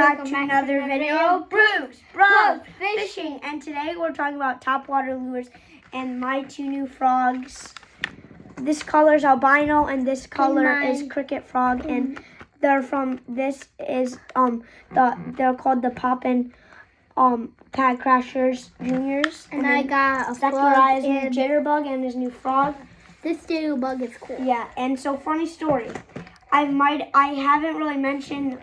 back to another video. Bruce, Bro, Fishing. And today we're talking about topwater lures and my two new frogs. This color is albino and this color is cricket frog. And they're from, this is, they're called the Poppin' Pad Crashers Juniors. And I got a frog and Jitterbug and his new frog. This Jitterbug is cool. Yeah, and so funny story. I haven't really mentioned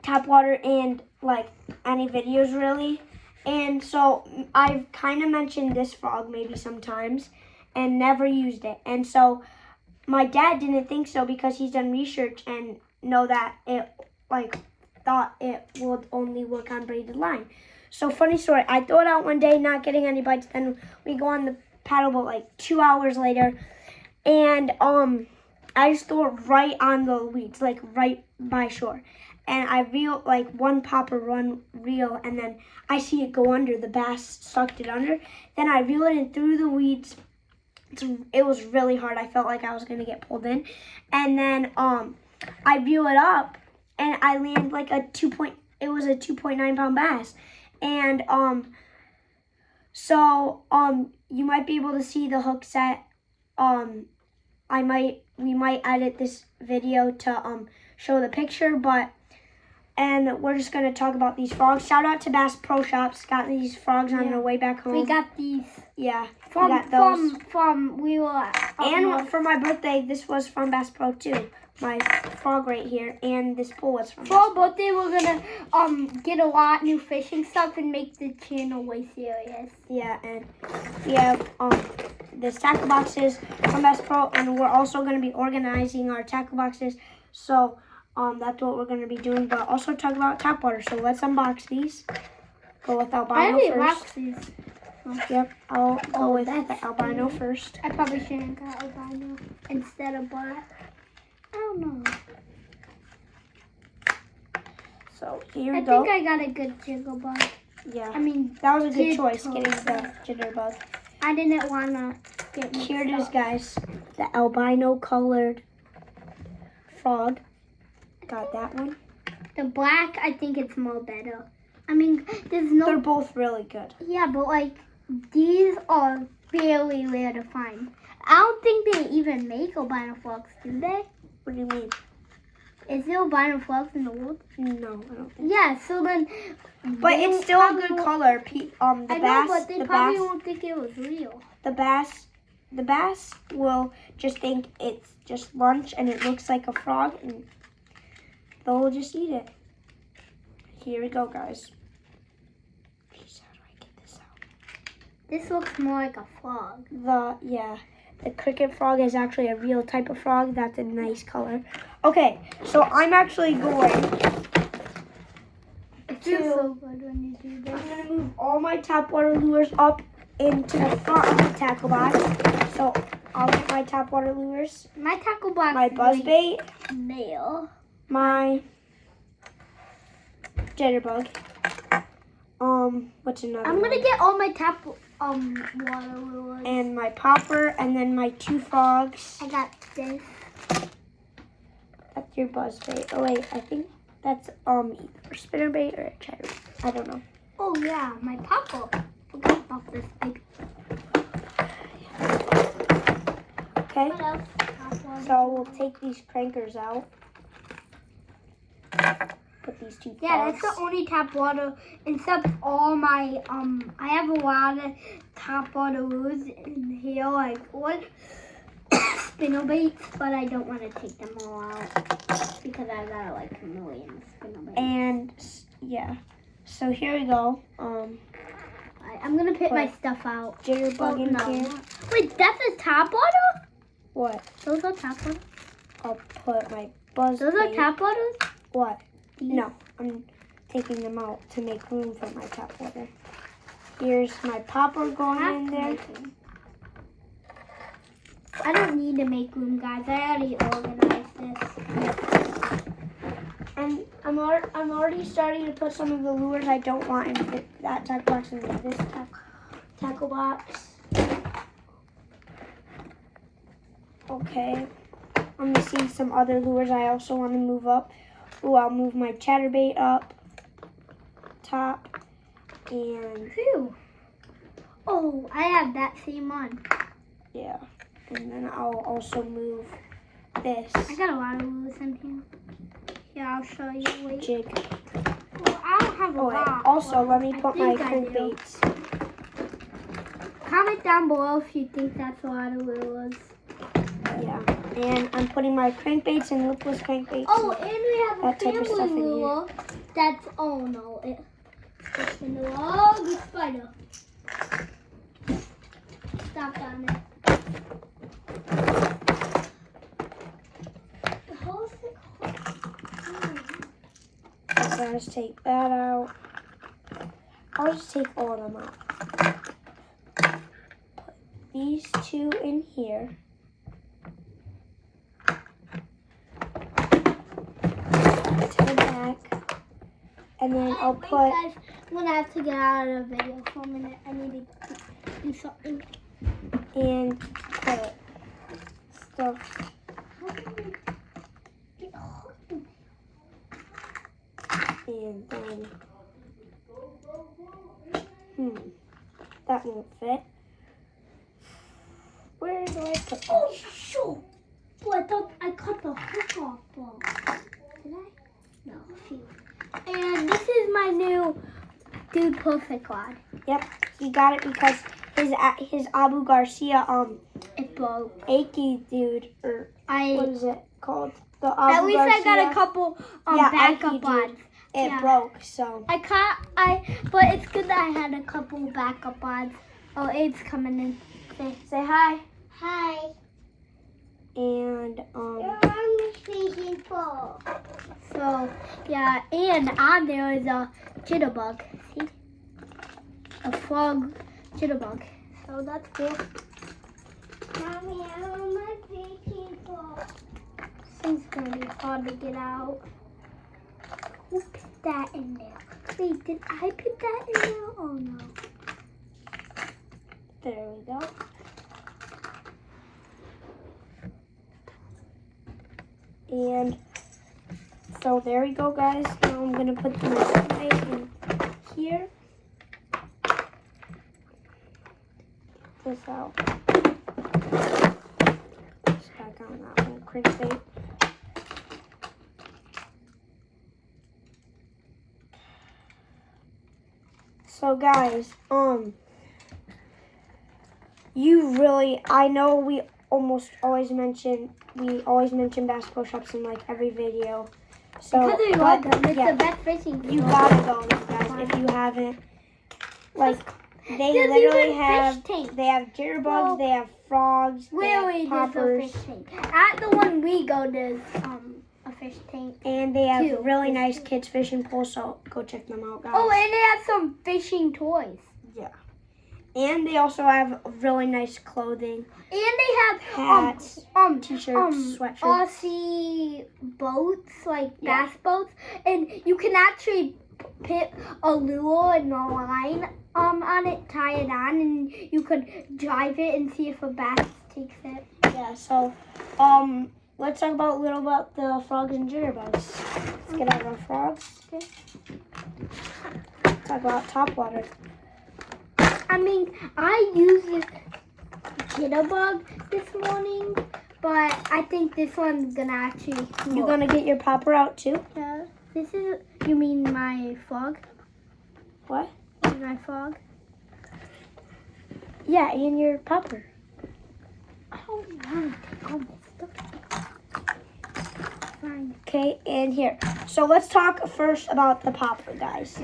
topwater in like any videos really, and so I've kind of mentioned this frog maybe sometimes and never used it. And so my dad didn't think so because he's done research and know that it thought it would only work on braided line. So funny story, I threw it out one day not getting any bites, then we go on the paddle boat like 2 hours later, and I just threw it right on the weeds, like right by shore. And I reel, like one popper reel, and then I see it go under. The bass sucked it under. Then I reel it in through the weeds. It was really hard. I felt like I was going to get pulled in. And then I reel it up, and I land like a 2.9 pound bass. And so you might be able to see the hook set. We might edit this video to show the picture, and we're just gonna talk about these frogs. Shout out to Bass Pro Shops. Got these frogs on their way back home. We got these. Yeah, we got those. We were. And for my birthday, this was from Bass Pro too. My frog right here, and this pool was from. For our birthday, we're gonna get a lot new fishing stuff and make the channel way serious. Yeah, and we have this tackle boxes from Bass Pro, and we're also going to be organizing our tackle boxes. So that's what we're going to be doing, but also talk about topwater. So let's unbox these. Go with albino first. These. Yep, I'll go with the albino first. I probably shouldn't have got albino instead of black. I don't know. So here we go. I think I got a good jitterbug. Yeah. I mean, that was a good choice getting the jitterbug. I didn't want to get mixed Here it is, up. guys. The albino colored frog. Got that one. The black, I think it's more better. I mean, there's no... They're both really good. Yeah, but like, these are fairly rare to find. I don't think they even make albino frogs, do they? What do you mean? Is there albino frogs in the world? No, I don't think. Yeah, so then... But it's still a good color. I know, but they probably won't think it was real. The bass will just think it's just lunch and it looks like a frog, and they'll just eat it. Here we go, guys. Jeez, how do I get this out? This looks more like a frog. The cricket frog is actually a real type of frog. That's a nice color. Okay, so I'm actually going so good when you do this. I'm going to move all my topwater lures up into the front of the tackle box. So I'll get my topwater lures. My tackle box. My buzzbait. Nail. My jitterbug. What's another I'm going to one? get all my water lures. And my popper, and then my two frogs. I got this. That's your buzzbait. Oh wait, I think that's either a spinnerbait or a cheddar. I don't know. Oh yeah, my popper. Forgot about this big. Okay. What else? So we'll take these crankers out. Put these two frogs. Yeah, that's the only topwater, except all my, I have a lot of topwater lures in here, like what? Spinnerbaits, but I don't want to take them all out because I got like a million spinnerbaits. And yeah, so here we go. I'm gonna put my stuff out. Jitterbug in here. Wait, that's a topwater? What? Those are topwaters? I'll put my buzz. Those are topwaters? What? These? No, I'm taking them out to make room for my topwater. Here's my popper going in there. I don't need to make room, guys. I already organized this. And I'm already starting to put some of the lures I don't want in that tackle box into this tackle box. Okay. I'm missing some other lures I also want to move up. Ooh, I'll move my chatterbait up top. And Phew. Oh, I have that same one. yeah. And then I'll also move this I got a lot of lures in here. Yeah, I'll show you. Wait. jig. Well, I don't have a Oh, wait. lot. Also, let me I put my think I do. crankbaits. Comment down below if you think that's a lot of lures. Yeah. And I'm putting my crankbaits and loopless crankbaits. Oh, and we have that a type of stuff family in here. lure. That's, oh no, it's just in the wall. Oh, the spider. Stop on it. The whole thing. So let's take that out. I'll just take all of them out. Put these two in here. To the back. And then I'll Wait, put guys, I'm gonna have to get out of the video for a minute. I need to do something. and put stuff. And then that won't fit. Where do I put this? Oh, shoot! Boy, I thought I cut the hook off. Did I? No, phew. And this is my new Dude Perfect rod. Yep, he got it because his Abu Garcia It broke. achy dude, or what is it called? The Abu At least Garcia. I got a couple Yeah, backup Ike rods. did. It Yeah. broke, so But it's good that I had a couple backup rods. Oh, Abe's coming in. say hi. Hi. And So yeah, and on there is a jitterbug. See, a frog jitterbug. So that's cool. Mommy, I want my fishing pole. This thing's gonna be hard to get out. Who put that in there? Wait, did I put that in there? Oh no. there we go. And so there we go, guys. Now I'm gonna put the right in here. This out. Just back on that little crankbait. So guys, I know we always mention bass push-ups in like every video. So Because we love them. It's yeah, the best fishing. you gotta go, guys, if you haven't. Like they There's literally even have fish tanks. they have jitterbugs, Well, they have frogs, they Really, have there's a poppers, fish tank. At the one we go, there's a fish tank. and they have Two. really nice kids fishing pools. So go check them out, guys. Oh, and they have some fishing toys. And they also have really nice clothing, And they have hats, t-shirts, sweatshirts. Aussie boats, like Yeah. bass boats, and you can actually put a lure and a line on it, tie it on, and you could drive it and see if a bass takes it. Yeah, so let's talk about a little about the frogs and jitterbugs. Let's get out our frogs. Okay. Talk about Topwater. I mean, I used this jitterbug this morning, but I think this one's gonna actually. You gonna get your popper out too? Yeah. This is. You mean my frog? What? My frog? Yeah, and your popper. I don't want to take all this stuff. Fine. Okay, and here. So let's talk first about the popper, guys.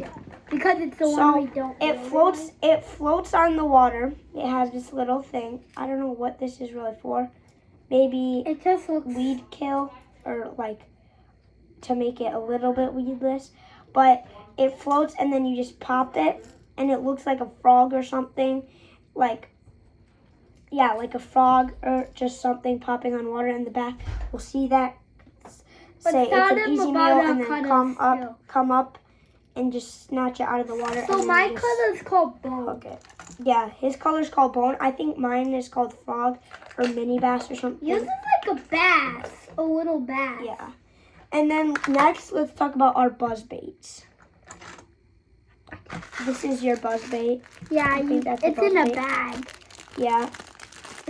Because it's the So one we don't. it really floats. like. It floats on the water. It has this little thing. I don't know what this is really for. Maybe It just looks. weed kill, or like to make it a little bit weedless. But it floats, and then you just pop it, and it looks like a frog or something. Like a frog or just something popping on water in the back. We'll see that. But Say it's tell an them easy about meal, our and then colors, come up, and just snatch it out of the water. So and then my just color's called bone. hook it. Yeah, his color's called bone. I think mine is called frog or mini bass or something. Yours is like a bass, a little bass. Yeah. And then next, let's talk about our buzz baits. This is your buzz bait. Yeah, think that's a it's in a buzzbait. bag. Yeah.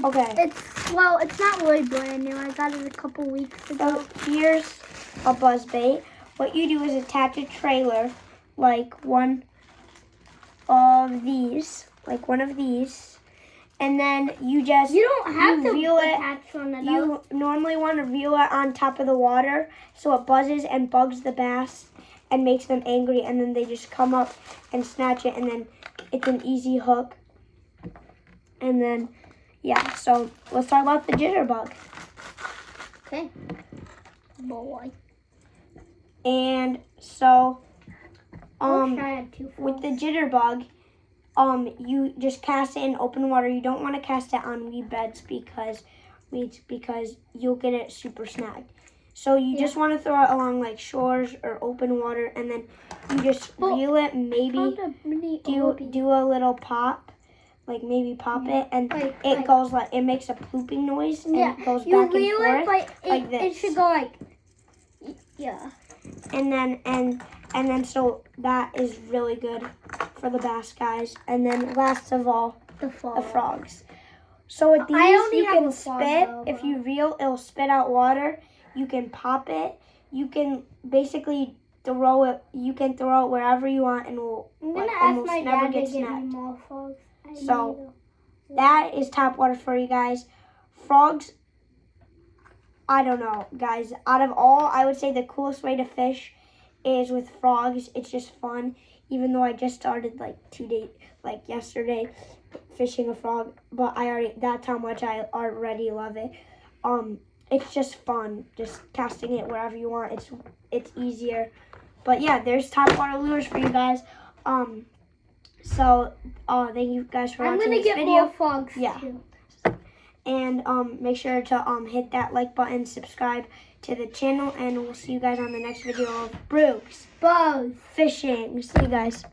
Okay. It's not really brand new. I got it a couple weeks ago. So here's a buzz bait. What you do is attach a trailer, like one of these, and then you just You don't have to reel it. attach one of those. You normally want to reel it on top of the water so it buzzes and bugs the bass and makes them angry, and then they just come up and snatch it, and then it's an easy hook. And then, yeah, so let's talk about the jitterbug. Okay. Boy. And so, I wish I had two with the phones. jitterbug, you just cast it in open water. You don't want to cast it on weed beds because you'll get it super snagged. So you just want to throw it along like shores or open water, and then you just reel it. Maybe do a little pop, like maybe pop it, and it goes like it makes a pooping noise and it goes back and forth like this. It should go like And then so that is really good for the bass guys. And then last of all, the frogs. So with these, you can spit. If you reel, it'll spit out water. You can pop it. You can basically throw it. You can throw it wherever you want, and will almost never get snagged. More frogs. So that is Topwater for you guys. Frogs, I don't know, guys. Out of all, I would say the coolest way to fish is with frogs. It's just fun. Even though I just started yesterday, fishing a frog, but that's how much I already love it. It's just fun, just casting it wherever you want. It's easier. But yeah, there's Topwater lures for you guys. So thank you guys for watching this video. I'm gonna get more frogs too. And make sure to hit that like button, subscribe to the channel, and we'll see you guys on the next video of Brooks Bows Fishing. See you guys.